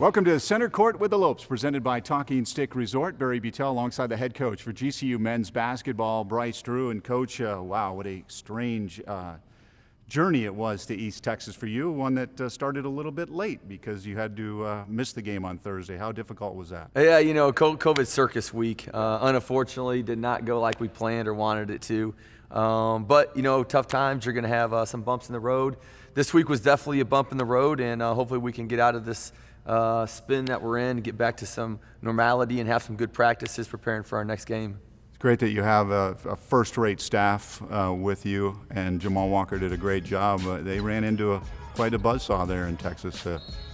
Welcome to Center Court with the Lopes, presented by Talking Stick Resort. Barry Butel alongside the head coach for GCU men's basketball, Bryce Drew. And coach, wow, what a strange journey it was to East Texas for you, one that started a little bit late because you had to miss the game on Thursday. How difficult was that? Yeah, you know, COVID circus week, unfortunately did not go like we planned or wanted it to. But, you know, tough times, you're going to have some bumps in the road. This week was definitely a bump in the road, and hopefully we can get out of this spin that we're in, get back to some normality and have some good practices preparing for our next game. It's great that you have a first-rate staff with you, and Jamal Walker did a great job. They ran into quite a buzzsaw there in Texas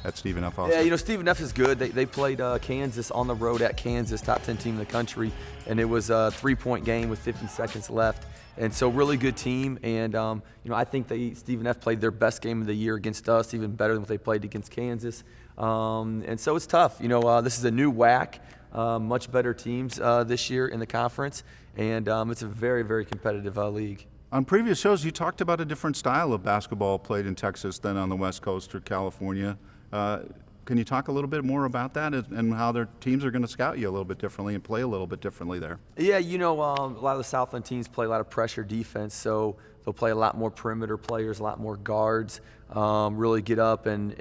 at Stephen F. Austin. Yeah, you know, Stephen F. is good. They played Kansas on the road at Kansas, top 10 team in the country, and it was a 3-point game with 50 seconds left. And so really good team, and you know, I think Stephen F. played their best game of the year against us, even better than what they played against Kansas. And so it's tough. You know, this is a new WAC, much better teams this year in the conference, and it's a very, very competitive league. On previous shows, you talked about a different style of basketball played in Texas than on the West Coast or California. Can you talk a little bit more about that and how their teams are going to scout you a little bit differently and play a little bit differently there? Yeah, you know, a lot of the Southland teams play a lot of pressure defense, so they'll play a lot more perimeter players, a lot more guards, really get up and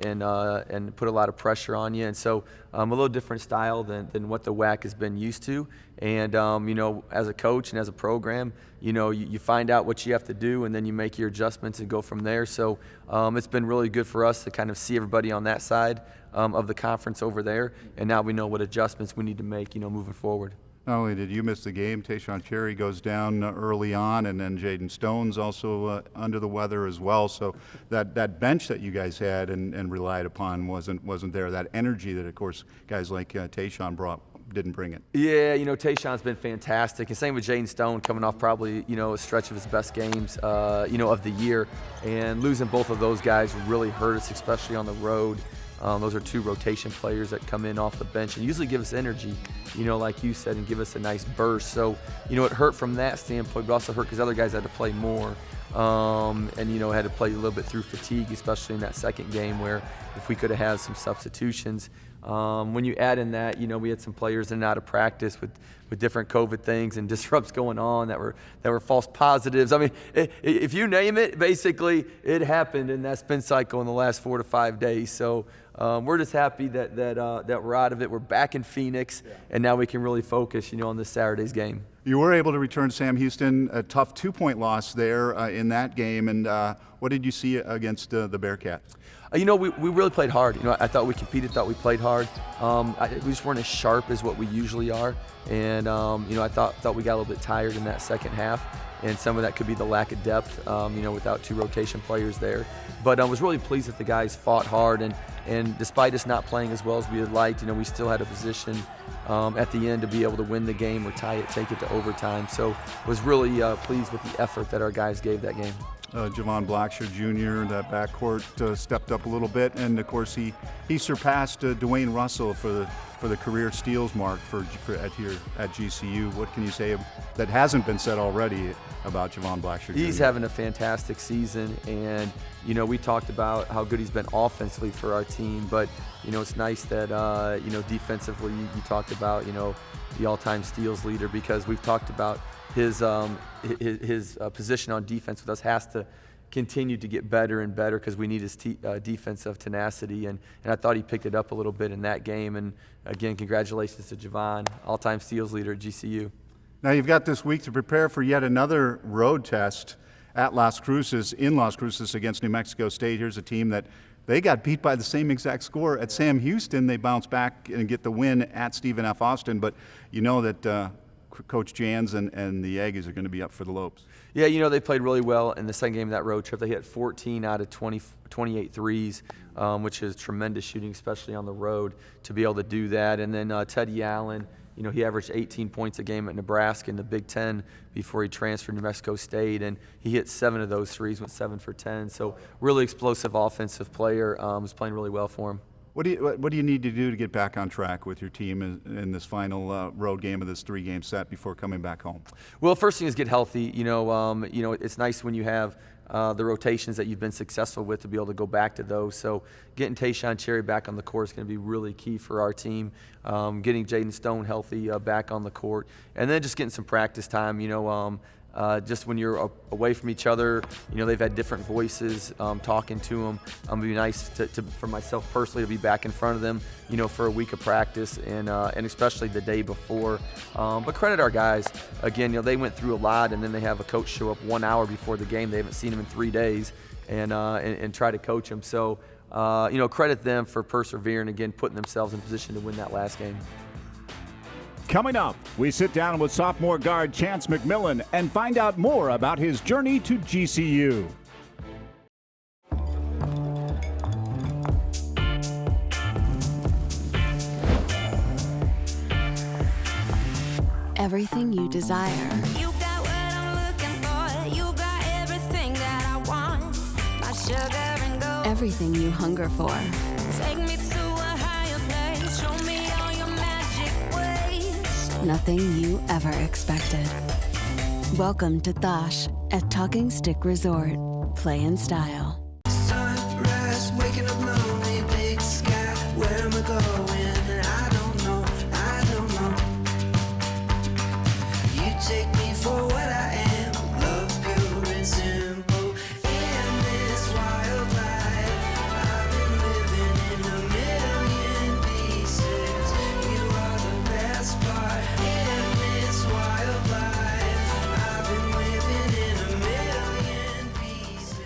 put a lot of pressure on you. And so a little different style than what the WAC has been used to. And, you know, as a coach and as a program, you know, you find out what you have to do and then you make your adjustments and go from there. So it's been really good for us to kind of see everybody on that side of the conference over there. And now we know what adjustments we need to make, you know, moving forward. Not only did you miss the game, Tayshaun Cherry goes down early on, and then Jaden Stone's also under the weather as well. So that bench that you guys had and relied upon wasn't there. That energy that, of course, guys like Tayshaun brought didn't bring it. Yeah, you know, Tayshaun's been fantastic, and same with Jaden Stone, coming off probably, you know, a stretch of his best games, you know, of the year. And losing both of those guys really hurt us, especially on the road. Those are two rotation players that come in off the bench and usually give us energy, you know, like you said, and give us a nice burst. So, you know, it hurt from that standpoint, but also hurt because other guys had to play more. And, you know, had to play a little bit through fatigue, especially in that second game where if we could have had some substitutions. When you add in that, you know, we had some players in and out of practice with different COVID things and disrupts going on that were false positives. I mean, if you name it, basically it happened in that spin cycle in the last 4 to 5 days. So we're just happy that we're out of it. We're back in Phoenix, and now we can really focus, you know, on this Saturday's game. You were able to return Sam Houston, a tough 2-point loss there in that game. And what did you see against the Bearcats? You know, we really played hard. You know, I thought we competed, thought we played hard. We just weren't as sharp as what we usually are. And, you know, I thought we got a little bit tired in that second half. And some of that could be the lack of depth, you know, without two rotation players there. But I was really pleased that the guys fought hard. And despite us not playing as well as we had liked, you know, we still had a position at the end to be able to win the game or tie it, take it to overtime. So was really pleased with the effort that our guys gave that game. Javon Blacksher Jr., that backcourt stepped up a little bit, and of course he surpassed Dwayne Russell for the career steals mark at GCU. What can you say that hasn't been said already about Javon Blacksher Jr.? He's having a fantastic season, and you know, we talked about how good he's been offensively for our team, but you know, it's nice that you know, defensively you talked about, you know, the all-time steals leader, because we've talked about his position on defense with us has to continue to get better and better because we need his defensive tenacity, and I thought he picked it up a little bit in that game. And again, congratulations to Javon, all-time steals leader at GCU. Now you've got this week to prepare for yet another road test at Las Cruces, in Las Cruces against New Mexico State. Here's a team that they got beat by the same exact score at Sam Houston. They bounce back and get the win at Stephen F. Austin, but you know that Coach Jans and the Aggies are going to be up for the Lopes. Yeah, you know, they played really well in the second game of that road trip. They hit 14 out of 28 threes, which is tremendous shooting, especially on the road, to be able to do that. And then Teddy Allen, you know, he averaged 18 points a game at Nebraska in the Big Ten before he transferred to New Mexico State, and he hit 7 of those threes, went 7 for 10. So really explosive offensive player, was playing really well for him. What do you need to do to get back on track with your team in this final road game of this 3-game set before coming back home? Well, first thing is get healthy. You know, it's nice when you have the rotations that you've been successful with to be able to go back to those. So getting Tayshawn Cherry back on the court is going to be really key for our team. Getting Jaden Stone healthy back on the court, and then just getting some practice time. Just when you're away from each other, they've had different voices talking to them. It'd be nice for myself personally to be back in front of them, for a week of practice and especially the day before. But credit our guys. Again, they went through a lot, and then they have a coach show up 1 hour before the game. They haven't seen him in 3 days, and try to coach him. So, credit them for persevering, again, putting themselves in position to win that last game. Coming up, we sit down with sophomore guard Chance McMillan and find out more about his journey to GCU. Everything you desire. You got what I'm looking for. You got everything that I want. My sugar and gold. Everything you hunger for. Take me to a higher place. Show me all your magic ways. Nothing you ever expected. Welcome to Thosh at Talking Stick Resort. Play in style. Sunrise, waking up lonely, big sky. Where am I going? I don't know. You take me for what I am. Love pure and simple. In this wild life, I've been living in a million pieces. You are the best part. In this wild life, I've been living in a million pieces.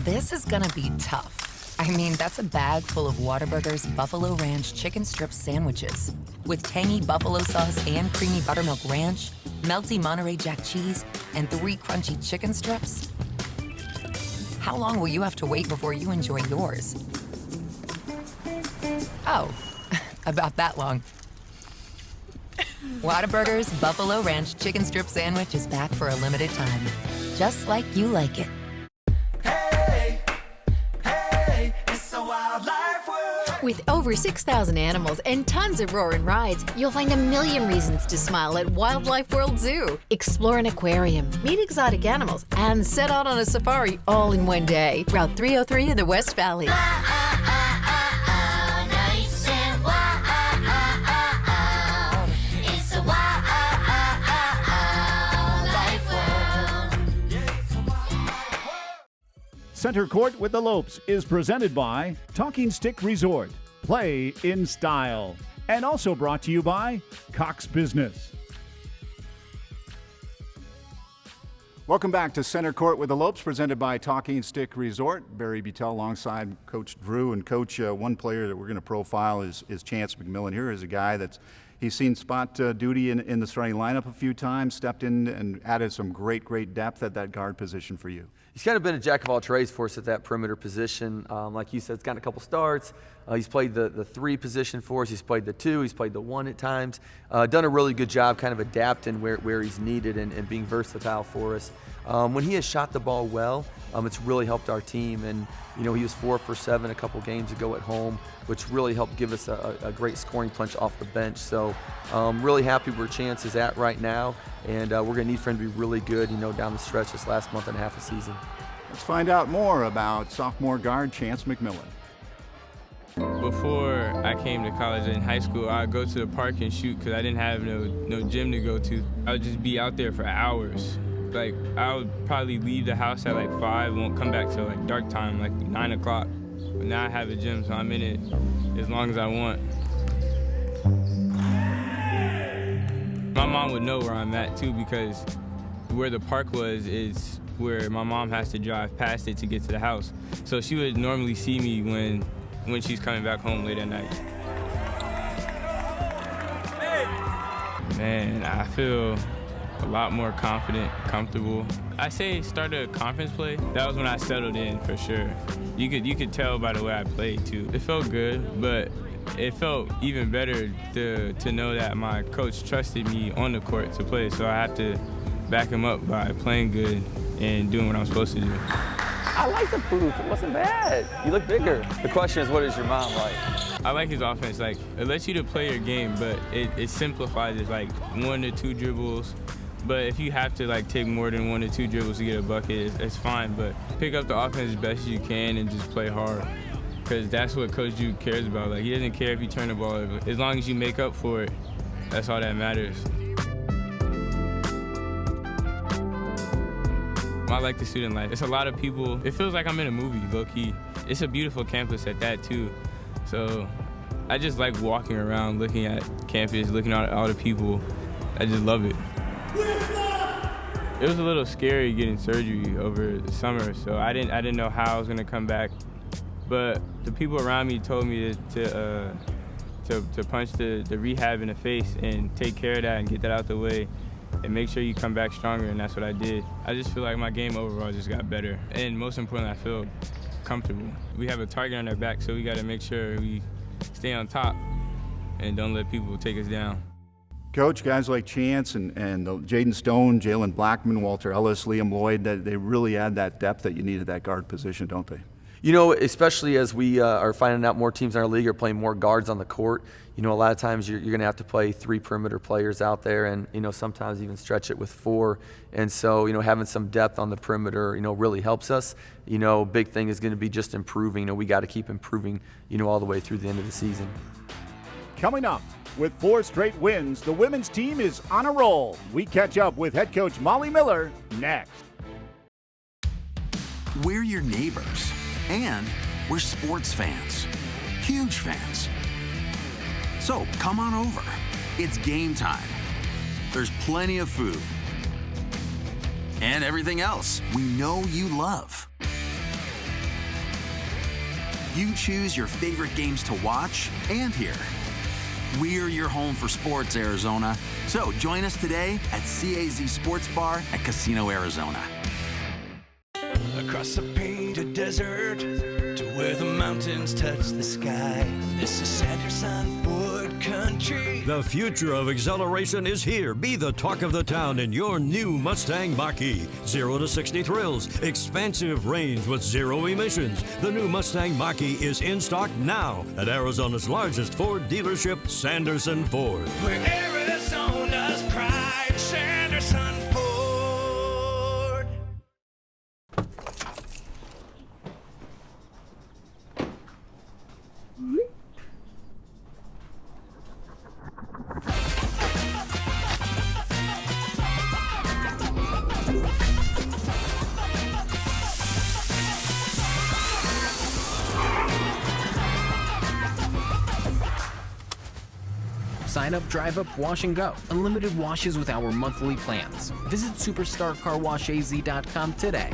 This is gonna be tough. I mean, that's a bag full of Whataburger's Buffalo Ranch chicken strip sandwiches with tangy buffalo sauce and creamy buttermilk ranch, melty Monterey Jack cheese, and 3 crunchy chicken strips. How long will you have to wait before you enjoy yours? Oh, about that long. Whataburger's Buffalo Ranch chicken strip sandwich is back for a limited time, just like you like it. With over 6,000 animals and tons of roaring rides, you'll find a million reasons to smile at Wildlife World Zoo. Explore an aquarium, meet exotic animals, and set out on a safari all in one day. Route 303 in the West Valley. Center Court with the Lopes is presented by Talking Stick Resort. Play in style. And also brought to you by Cox Business. Welcome back to Center Court with the Lopes, presented by Talking Stick Resort. Barry Buttel alongside Coach Drew. And Coach, one player that we're going to profile is Chance McMillan. Here is a guy he's seen spot duty in the starting lineup a few times, stepped in and added some great depth at that guard position for you. He's kind of been a jack of all trades for us at that perimeter position. Like you said, he's gotten a couple starts. He's played the 3 position for us. He's played the 2. He's played the 1 at times. Done a really good job kind of adapting where he's needed and being versatile for us. When he has shot the ball well, it's really helped our team. And, he was 4 for 7 a couple games ago at home, which really helped give us a great scoring punch off the bench. So really happy where Chance is at right now. And we're going to need for him to be really good, down the stretch this last month and a half of season. Let's find out more about sophomore guard Chance McMillan. Before I came to college in high school, I'd go to the park and shoot because I didn't have no gym to go to. I would just be out there for hours. Like, I would probably leave the house at like 5, won't come back till like dark time, like 9 o'clock. But now I have a gym, so I'm in it as long as I want. My mom would know where I'm at too, because where the park was is where my mom has to drive past it to get to the house. So she would normally see me when she's coming back home late at night. Man, I feel a lot more confident, comfortable. I say start a conference play. That was when I settled in for sure. You could tell by the way I played too. It felt good, but it felt even better to know that my coach trusted me on the court to play. So I have to back him up by playing good and doing what I'm supposed to do. I like the proof. It wasn't bad. You look bigger. The question is, what is your mom like? I like his offense. Like, it lets you to play your game, but it simplifies it. Like 1 to 2 dribbles, But if you have to like take more than 1 or 2 dribbles to get a bucket, it's fine. But pick up the offense as best as you can and just play hard, because that's what Coach Duke cares about. Like, he doesn't care if you turn the ball over. As long as you make up for it, that's all that matters. I like the student life. It's a lot of people. It feels like I'm in a movie, low-key. It's a beautiful campus at that, too. So I just like walking around, looking at campus, looking at all the people. I just love it. It was a little scary getting surgery over the summer, so I didn't know how I was gonna come back. But the people around me told me to punch the rehab in the face and take care of that and get that out the way and make sure you come back stronger, and that's what I did. I just feel like my game overall just got better, and most importantly, I feel comfortable. We have a target on our back, so we gotta make sure we stay on top and don't let people take us down. Coach, guys like Chance and Jaden Stone, Jalen Blackman, Walter Ellis, Liam Lloyd, they really add that depth that you need at that guard position, don't they? You know, especially as we are finding out more teams in our league are playing more guards on the court. You know, a lot of times you're going to have to play 3 perimeter players out there, and, you know, sometimes even stretch it with 4. And so, you know, having some depth on the perimeter, you know, really helps us. You know, big thing is going to be just improving. You know, we got to keep improving, you know, all the way through the end of the season. Coming up, with 4 straight wins, the women's team is on a roll. We catch up with head coach Molly Miller next. We're your neighbors, and we're sports fans, huge fans. So come on over. It's game time. There's plenty of food and everything else we know you love. You choose your favorite games to watch and hear. We're your home for sports, Arizona. So join us today at CAZ Sports Bar at Casino, Arizona. Across a painted desert to where the mountains touch the sky. This is SANDERSON Ford country. The future of acceleration is here. Be the talk of the town in your new Mustang Mach-E. 0 to 60 thrills, expansive range with 0 emissions. The new Mustang Mach-E is in stock now at Arizona's largest Ford dealership, SANDERSON Ford. We're Arizona's pride, SANDERSON Ford. Sign up, drive up, wash and go. Unlimited washes with our monthly plans. Visit superstarcarwashaz.com today.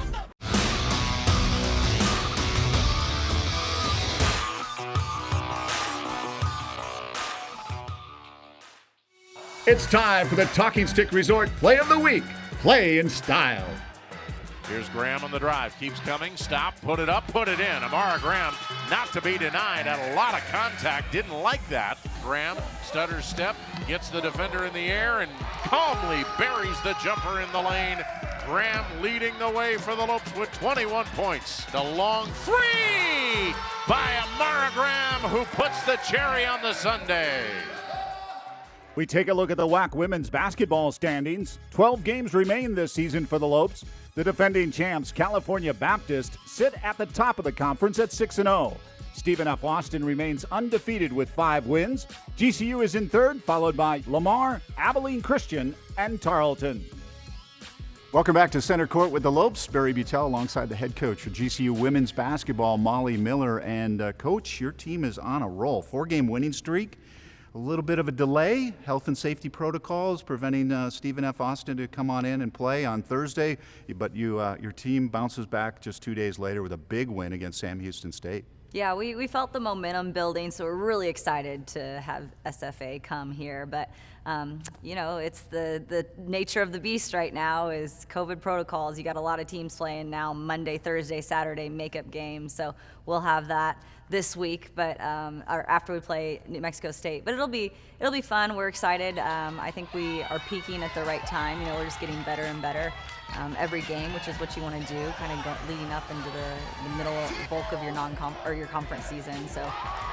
It's time for the Talking Stick Resort Play of the Week. Play in style. Here's Graham on the drive. Keeps coming. Stop. Put it up. Put it in. Amara Graham, not to be denied. Had a lot of contact. Didn't like that. Graham stutters step. Gets the defender in the air and calmly buries the jumper in the lane. Graham leading the way for the Lopes with 21 points. The long 3 by Amara Graham, who puts the cherry on the sundae. We take a look at the WAC women's basketball standings. 12 games remain this season for the Lopes. The defending champs, California Baptist, sit at the top of the conference at 6-0. Stephen F. Austin remains undefeated with 5 wins. GCU is in third, followed by Lamar, Abilene Christian, and Tarleton. Welcome back to Center Court with the Lopes. Barry Butel alongside the head coach for GCU women's basketball, Molly Miller. And Coach, your team is on a roll. 4-game winning streak. A little bit of a delay, health and safety protocols preventing Stephen F. Austin to come on in and play on Thursday, but your team bounces back just 2 days later with a big win against Sam Houston State. Yeah, we felt the momentum building, so we're really excited to have SFA come here. But, you know, it's the nature of the beast right now is COVID protocols. You got a lot of teams playing now Monday, Thursday, Saturday makeup games, so we'll have that this week, but or after we play New Mexico State. But it'll be fun. We're excited. I think we are peaking at the right time. You know, we're just getting better and better every game, which is what you want to do, kind of leading up into the middle bulk of your conference season. So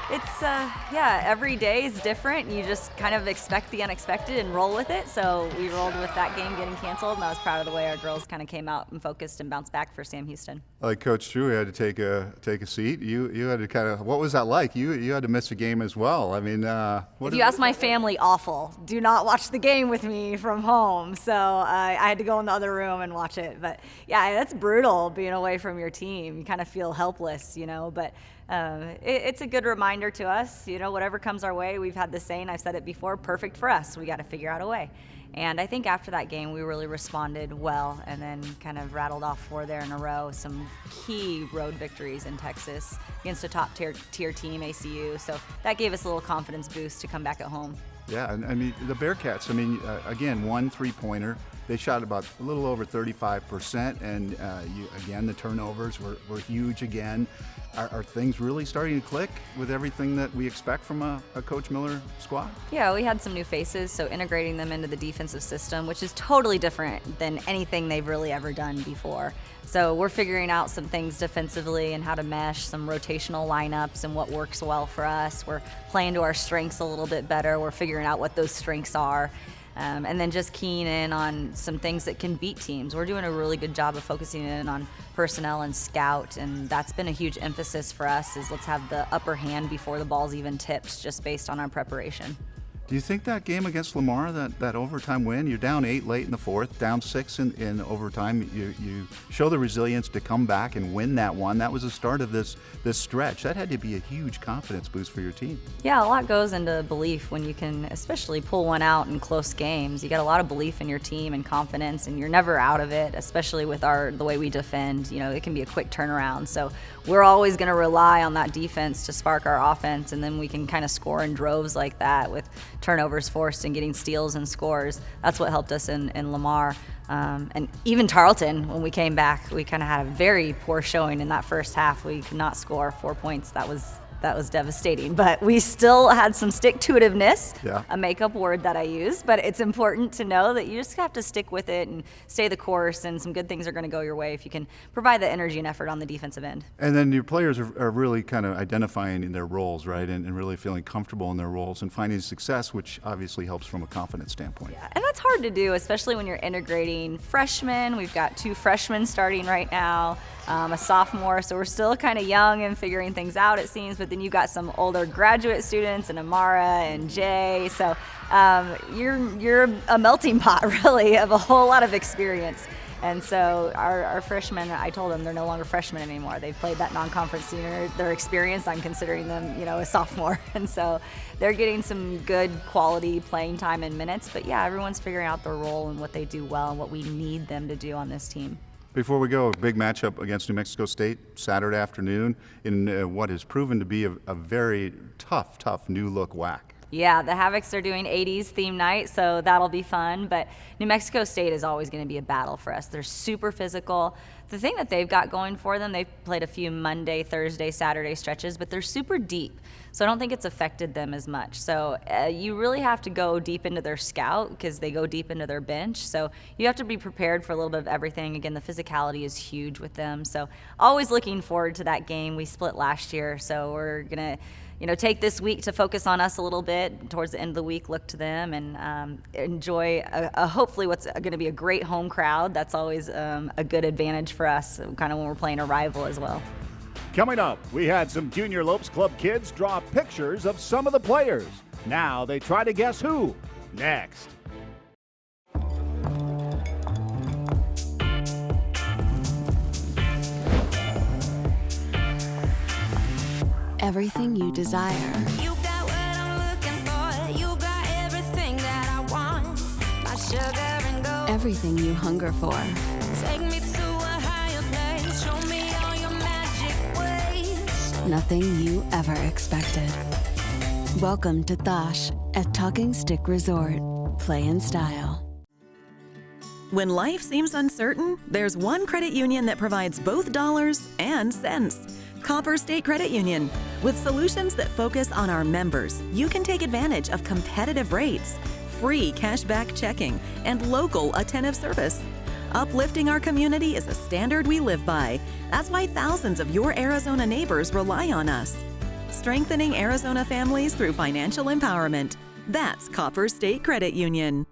it's yeah, every day is different. You just kind of expect the unexpected. expected and roll with it. So we rolled with that game getting canceled, and I was proud of the way our girls kind of came out and focused and bounced back for Sam Houston. Like Coach Drew had to take a seat. You had to kind of, what was that like? You had to miss a game as well. I mean, if you ask my family, awful. Do not watch the game with me from home. So I had to go in the other room and watch it. But yeah, that's brutal being away from your team. You kind of feel helpless, but it's a good reminder to us, whatever comes our way. We've had the saying, I've said it before, perfect for us. We got to figure out a way. And I think after that game, we really responded well and then kind of rattled off 4 there in a row. Some key road victories in Texas against a top tier team, ACU. So that gave us a little confidence boost to come back at home. Yeah, and I mean, the Bearcats, again, 1 3-pointer. They shot about a little over 35%, and again, the turnovers were huge again. Are things really starting to click with everything that we expect from a Coach Miller squad? Yeah, we had some new faces, so integrating them into the defensive system, which is totally different than anything they've really ever done before. So we're figuring out some things defensively and how to mesh some rotational lineups and what works well for us. We're playing to our strengths a little bit better. We're figuring out what those strengths are. And then just keying in on some things that can beat teams. We're doing a really good job of focusing in on personnel and scout, and that's been a huge emphasis for us, is let's have the upper hand before the ball's even tipped, just based on our preparation. Do you think that game against Lamar, that overtime win, you're down 8 late in the fourth, down 6 in overtime, you show the resilience to come back and win that one. That was the start of this stretch. That had to be a huge confidence boost for your team. Yeah, a lot goes into belief when you can especially pull one out in close games. You got a lot of belief in your team and confidence, and you're never out of it, especially with the way we defend. It can be a quick turnaround. So we're always going to rely on that defense to spark our offense, and then we can kind of score in droves like that with turnovers forced and getting steals and scores. That's what helped us in Lamar. And even Tarleton, when we came back, we kind of had a very poor showing in that first half. We could not score 4 points. That was devastating, but we still had some stick-to-itiveness, a makeup word that I use, but it's important to know that you just have to stick with it and stay the course, and some good things are going to go your way if you can provide the energy and effort on the defensive end. And then your players are really kind of identifying in their roles, right, and really feeling comfortable in their roles and finding success, which obviously helps from a confidence standpoint. Yeah, and that's hard to do, especially when you're integrating freshmen. We've got 2 freshmen starting right now, a sophomore, so we're still kind of young and figuring things out, it seems, but then you've got some older graduate students and Amara and Jay, so you're a melting pot, really, of a whole lot of experience. And so our freshmen, I told them they're no longer freshmen anymore. They've played that non-conference senior. They're experienced. I'm considering them, a sophomore. And so they're getting some good quality playing time and minutes. But yeah, everyone's figuring out their role and what they do well and what we need them to do on this team. Before we go, a big matchup against New Mexico State Saturday afternoon in what has proven to be a very tough new look WAC. Yeah, the Havocs are doing 80s theme night, so that'll be fun. But New Mexico State is always going to be a battle for us. They're super physical. The thing that they've got going for them, they've played a few Monday, Thursday, Saturday stretches, but they're super deep. So I don't think it's affected them as much. So you really have to go deep into their scout because they go deep into their bench. So you have to be prepared for a little bit of everything. Again, the physicality is huge with them. So always looking forward to that game. We split last year, so we're going to take this week to focus on us a little bit. Towards the end of the week, look to them and enjoy hopefully what's going to be a great home crowd. That's always a good advantage for us, kind of when we're playing a rival as well. Coming up, we had some Junior Lopes Club kids draw pictures of some of the players. Now they try to guess who. Next. Everything you desire. You got what I'm looking for. You got everything that I want. My sugar and gold. Everything you hunger for. Take me to a higher place. Show me all your magic ways. Nothing you ever expected. Welcome to Thosh at Talking Stick Resort. Play in style. When life seems uncertain, there's one credit union that provides both dollars and cents. Copper State Credit Union. With solutions that focus on our members, you can take advantage of competitive rates, free cashback checking, and local attentive service. Uplifting our community is a standard we live by. That's why thousands of your Arizona neighbors rely on us. Strengthening Arizona families through financial empowerment. That's Copper State Credit Union.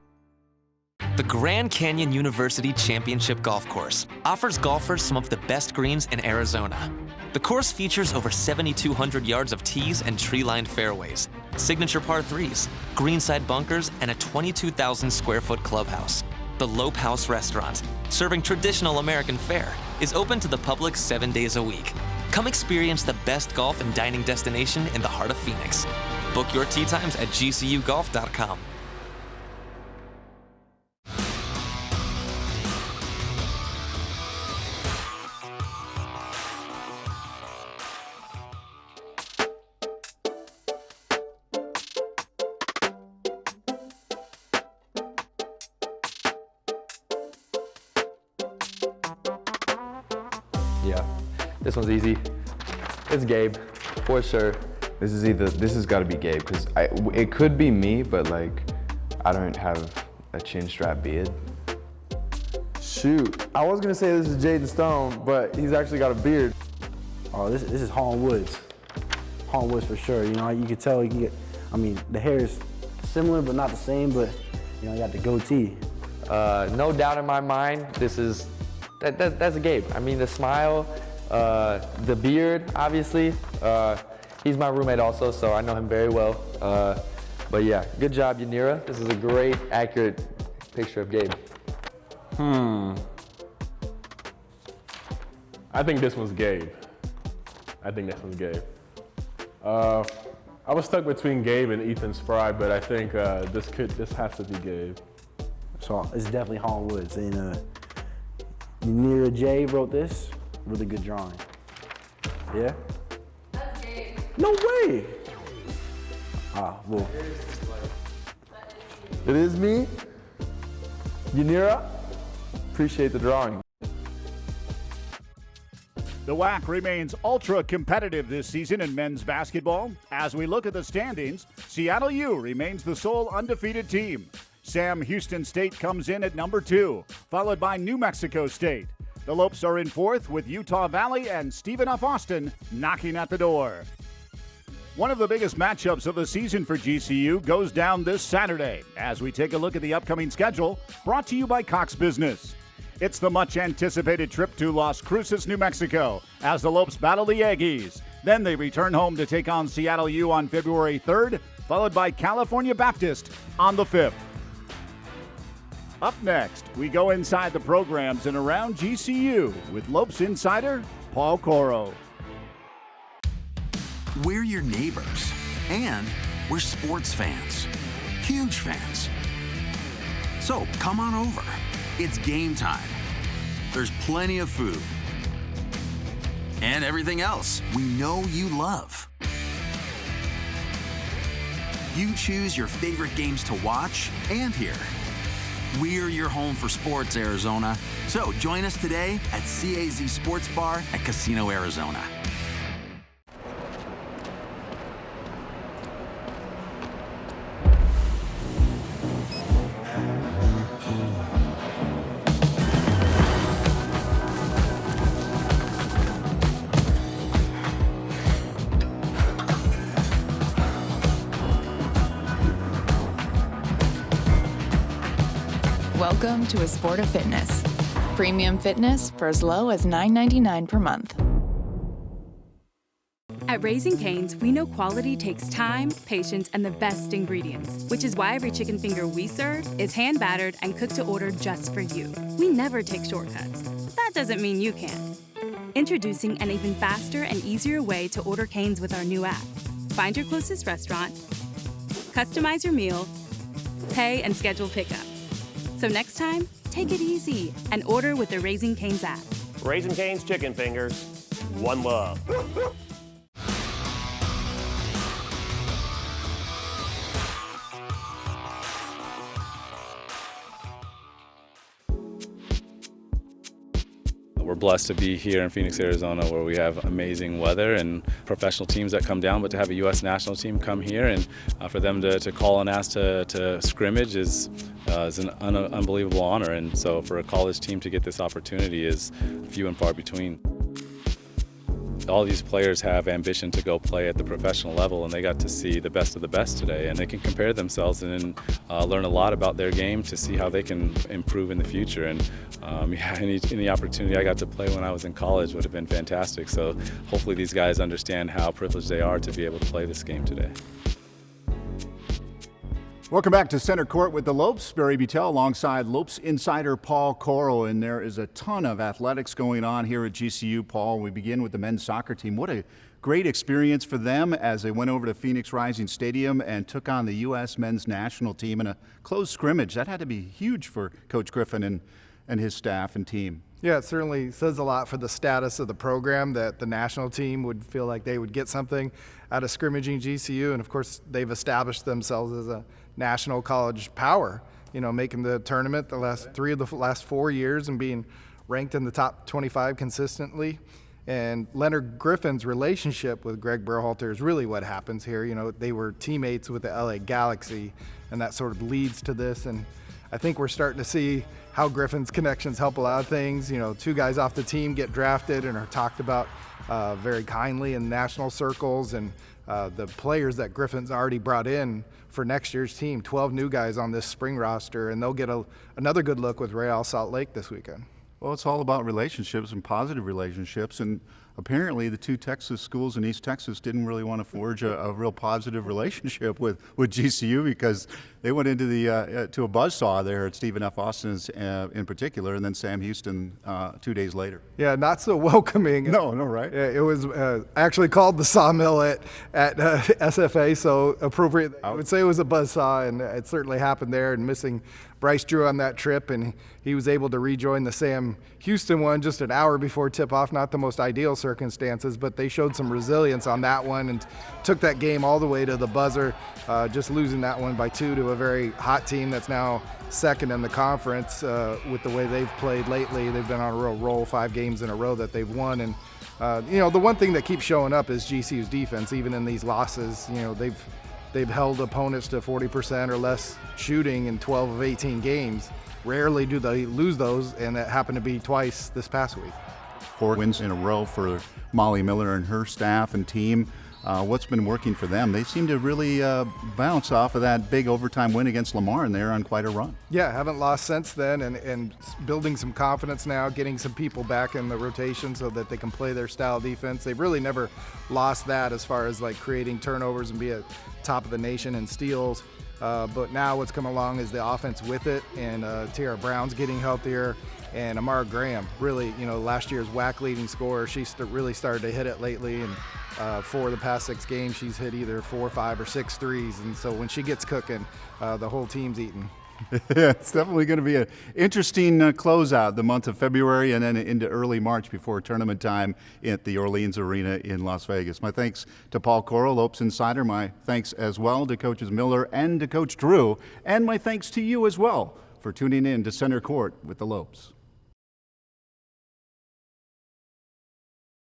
The Grand Canyon University Championship Golf Course offers golfers some of the best greens in Arizona. The course features over 7,200 yards of tees and tree-lined fairways, signature par 3s, greenside bunkers, and a 22,000 square foot clubhouse. The Lopes House Restaurant, serving traditional American fare, is open to the public 7 days a week. Come experience the best golf and dining destination in the heart of Phoenix. Book your tee times at gcugolf.com. Yeah, this one's easy. It's Gabe, for sure. This has got to be Gabe, because it could be me, but like, I don't have a chin strap beard. Shoot, I was gonna say this is Jaden Stone, but he's actually got a beard. Oh, this is Holland Woods. Holland Woods for sure. You know, you can tell. You can get. I mean, the hair is similar, but not the same. But you know, you got the goatee. No doubt in my mind, that's a Gabe. I mean, the smile, the beard, obviously. He's my roommate also, so I know him very well. But yeah, good job, Yanira. This is a great, accurate picture of Gabe. I think this one's Gabe. I was stuck between Gabe and Ethan Spry, but I think this has to be Gabe. So it's definitely Holland Woods. And Yanira J wrote this. Really good drawing. Yeah? That's Gabe. No way! Well. It is me? Yanira? Appreciate the drawing. The WAC remains ultra competitive this season in men's basketball. As we look at the standings, Seattle U remains the sole undefeated team. Sam Houston State comes in at number 2, followed by New Mexico State. The Lopes are in 4th with Utah Valley and Stephen F. Austin knocking at the door. One of the biggest matchups of the season for GCU goes down this Saturday as we take a look at the upcoming schedule, brought to you by Cox Business. It's the much-anticipated trip to Las Cruces, New Mexico, as the Lopes battle the Aggies. Then they return home to take on Seattle U on February 3rd, followed by California Baptist on the 5th. Up next, we go inside the programs and around GCU with Lopes insider Paul Coro. We're your neighbors, and we're sports fans, huge fans. So come on over. It's game time. There's plenty of food and everything else we know you love. You choose your favorite games to watch and hear. We're your home for sports, Arizona. So join us today at CAZ Sports Bar at Casino, Arizona. Welcome to a sport of fitness. Premium fitness for as low as $9.99 per month. At Raising Cane's, we know quality takes time, patience, and the best ingredients, which is why every chicken finger we serve is hand-battered and cooked to order just for you. We never take shortcuts. That doesn't mean you can. Introducing an even faster and easier way to order Cane's with our new app. Find your closest restaurant, customize your meal, pay, and schedule pickup. So next time, take it easy and order with the Raising Cane's app. Raising Cane's chicken fingers, one love. We're blessed to be here in Phoenix, Arizona, where we have amazing weather and professional teams that come down, but to have a U.S. national team come here and for them to call and ask to scrimmage is an unbelievable honor. And so for a college team to get this opportunity is few and far between. all these players have ambition to go play at the professional level, and they got to see the best of the best today, and they can compare themselves and learn a lot about their game to see how they can improve in the future. And any opportunity I got to play when I was in college would have been fantastic. So hopefully these guys understand how privileged they are to be able to play this game today. Welcome back to Center Court with the Lopes. Barry Buttel alongside Lopes insider Paul Coro, and there is a ton of athletics going on here at GCU, Paul. We begin with the men's soccer team. What a great experience for them as they went over to Phoenix Rising Stadium and took on the U.S. men's national team in a close scrimmage. That had to be huge for Coach Griffin and his staff and team. Yeah, it certainly says a lot for the status of the program that the national team would feel like they would get something out of scrimmaging GCU. And of course, they've established themselves as a national college power, making the tournament the last 4 years and being ranked in the top 25 consistently. And Leonard Griffin's relationship with Greg Berhalter is really what happens here. They were teammates with the LA Galaxy, and that sort of leads to this. And I think we're starting to see how Griffin's connections help a lot of things. 2 guys off the team get drafted and are talked about very kindly in national circles, and the players that Griffin's already brought in for next year's team, 12 new guys on this spring roster, and they'll get another good look with Real Salt Lake this weekend. Well, it's all about relationships and positive relationships, and apparently the 2 Texas schools in East Texas didn't really want to forge a real positive relationship with GCU, because they went into to a buzzsaw there at Stephen F. Austin's in particular, and then Sam Houston 2 days later. Yeah, not so welcoming. No, right? It was actually called the Sawmill at SFA, so appropriate. I would say it was a buzzsaw, and it certainly happened there, and missing Bryce Drew on that trip, and he was able to rejoin the Sam Houston one just an hour before tip-off. Not the most ideal circumstances, but they showed some resilience on that one and took that game all the way to the buzzer, just losing that one by 2 to a very hot team that's now second in the conference with the way they've played lately. They've been on a real roll, 5 games in a row that they've won. And, the one thing that keeps showing up is GCU's defense. Even in these losses, they've held opponents to 40% or less shooting in 12 of 18 games. Rarely do they lose those, and that happened to be twice this past week. 4 wins in a row for Molly Miller and her staff and team. What's been working for them? They seem to really bounce off of that big overtime win against Lamar, and they're on quite a run. Yeah, haven't lost since then, and building some confidence now, getting some people back in the rotation so that they can play their style of defense. They've really never lost that as far as like creating turnovers and be at top of the nation in steals. But now what's come along is the offense with it, and Tiara Brown's getting healthier, and Amara Graham, really, last year's WAC leading scorer, she's really started to hit it lately, and 4 of the past 6 games she's hit either 4, 5, or 6 threes, and so when she gets cooking, the whole team's eating. Yeah, it's definitely going to be an interesting closeout the month of February and then into early March before tournament time at the Orleans Arena in Las Vegas. My thanks to Paul Coro, Lopes Insider. My thanks as well to Coaches Miller and to Coach Drew. And my thanks to you as well for tuning in to Center Court with the Lopes.